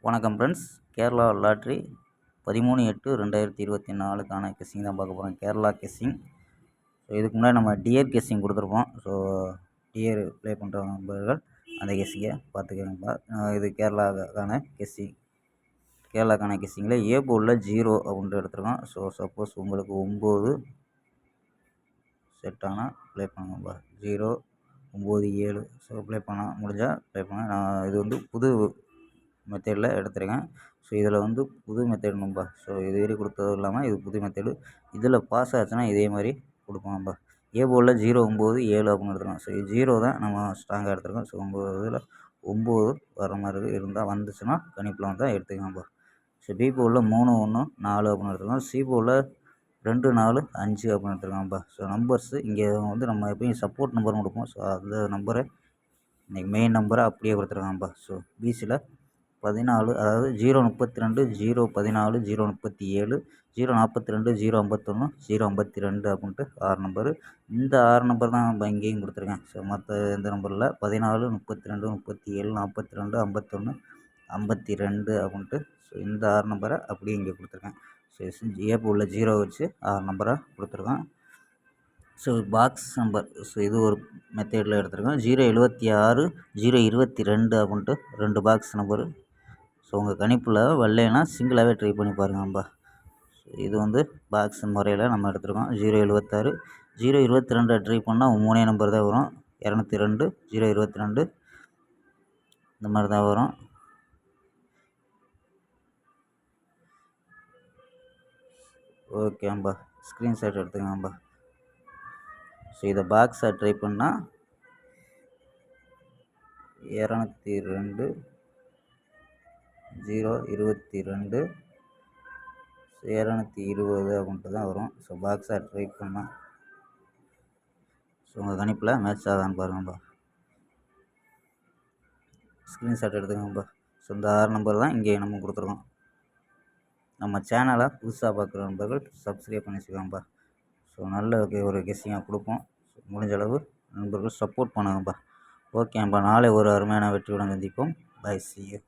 வணக்கம் friends. Kerala lottery 13/8/2024க்கான guessing தான் பார்க்க போகிறோம். கேரளா கெஸ்ஸிங். ஸோ இதுக்கு முன்னாடி நம்ம டியர் கெஸ்ஸிங் கொடுத்துருப்போம். ஸோ டியர் ப்ளே பண்ணுற நண்பர்கள் அந்த கெஸ்ஸிங்கை பார்த்துக்கோங்கப்பா. இது கேரளாக்கான கெஸ்ஸிங்கில் ஏ போர்டில் 0 அப்படின்ட்டு எடுத்துருக்கோம். ஸோ சப்போஸ் உங்களுக்கு 9 செட் ஆனால் ப்ளே பண்ணுங்கப்பா. 0 9 7 ஸோ ப்ளே பண்ண முடிஞ்சால் ப்ளே பண்ணுங்கள். நான் இது வந்து புது மெத்தடில் எடுத்துருக்கேன். ஸோ இதில் வந்து புது மெத்தட் நம்ப. ஸோ இது வரை கொடுத்ததும் இல்லாமல் இது புது மெத்தடு. இதில் பாஸ் ஆச்சுன்னா இதே மாதிரி கொடுப்போம் நம்ப. ஏ போர்டில் 0 9 7 அப்படின்னு எடுத்துருக்கோம். ஸோ 0 தான் நம்ம ஸ்ட்ராங்காக எடுத்துருக்கோம். ஸோ 9 9 வர மாதிரி இருந்தால் வந்துச்சுன்னா கணிப்பில் வந்தால் எடுத்துக்கோங்கப்பா. ஸோ பி போர்டில் 3 1 4 அப்படின்னு எடுத்துருக்கோம். சி போர்டில் 2 4 5 அப்படின்னு எடுத்துருக்காங்கப்பா. ஸோ நம்பர்ஸு இங்கே வந்து நம்ம எப்பயும் சப்போர்ட் நம்பர்னு கொடுப்போம். ஸோ அந்த நம்பரை இன்றைக்கி மெயின் நம்பரை அப்படியே கொடுத்துருக்காங்கப்பா. ஸோ பிசியில் 14 அதாவது 0 32 0 14 0 37 0 42 0 51 0 52 அப்படின்ட்டு 6 நம்பரு. இந்த 6 நம்பர் தான் நம்ம இங்கேயும் கொடுத்துருக்கேன். ஸோ மற்ற எந்த நம்பரில் 14 32 37 42 51 52 அப்படின்ட்டு ஸோ இந்த 6 நம்பரை அப்படியே இங்கே கொடுத்துருக்கேன். ஸோ ஏப்பு உள்ள 0 வச்சு 6 நம்பரை கொடுத்துருக்கேன். ஸோ பாக்ஸ் நம்பர் ஸோ இது ஒரு மெத்தேடில் எடுத்துருக்கோம். 076 022 அப்படின்ட்டு 2 பாக்ஸ் நம்பரு. ஸோ உங்கள் கணிப்பில் வரலைன்னா சிங்கிளாகவே ட்ரை பண்ணி பாருங்கள் நம்ப. இது வந்து பாக்ஸ் முறையில் நம்ம எடுத்துருக்கோம். 076 022 ட்ரை பண்ணால் 3 நம்பர் தான் வரும். 202 022 இந்த மாதிரி தான் வரும். ஓகேம்பா, ஸ்க்ரீன்ஷாட் எடுத்துக்கங்கப்பா. ஸோ இதை பாக்ஸை ட்ரை பண்ணால் 202 022 220 அப்படின்ட்டு தான் வரும். ஸோ பாக்ஸாக ட்ரை பண்ணால் ஸோ உங்கள் கணிப்பில் மேட்ச் ஆகான்னு பாருங்கப்பா. ஸ்க்ரீன்ஷாட் எடுத்துக்கோங்கப்பா. ஸோ இந்த 6 நம்பர் தான் இங்கே நம்ம கொடுத்துருக்கோம். நம்ம சேனலை புதுசாக பார்க்குற நண்பர்கள் சப்ஸ்கிரைப் பண்ணி வச்சுக்கோங்கப்பா. ஸோ நல்ல ஒரு கெஸ்ஸிங்காக கொடுப்போம். முடிஞ்ச அளவு நண்பர்கள் சப்போர்ட் பண்ணுங்கப்பா. ஓகேப்பா, நாளை ஒரு அருமையான வெற்றியுடன் சந்திப்போம். Bye, see you.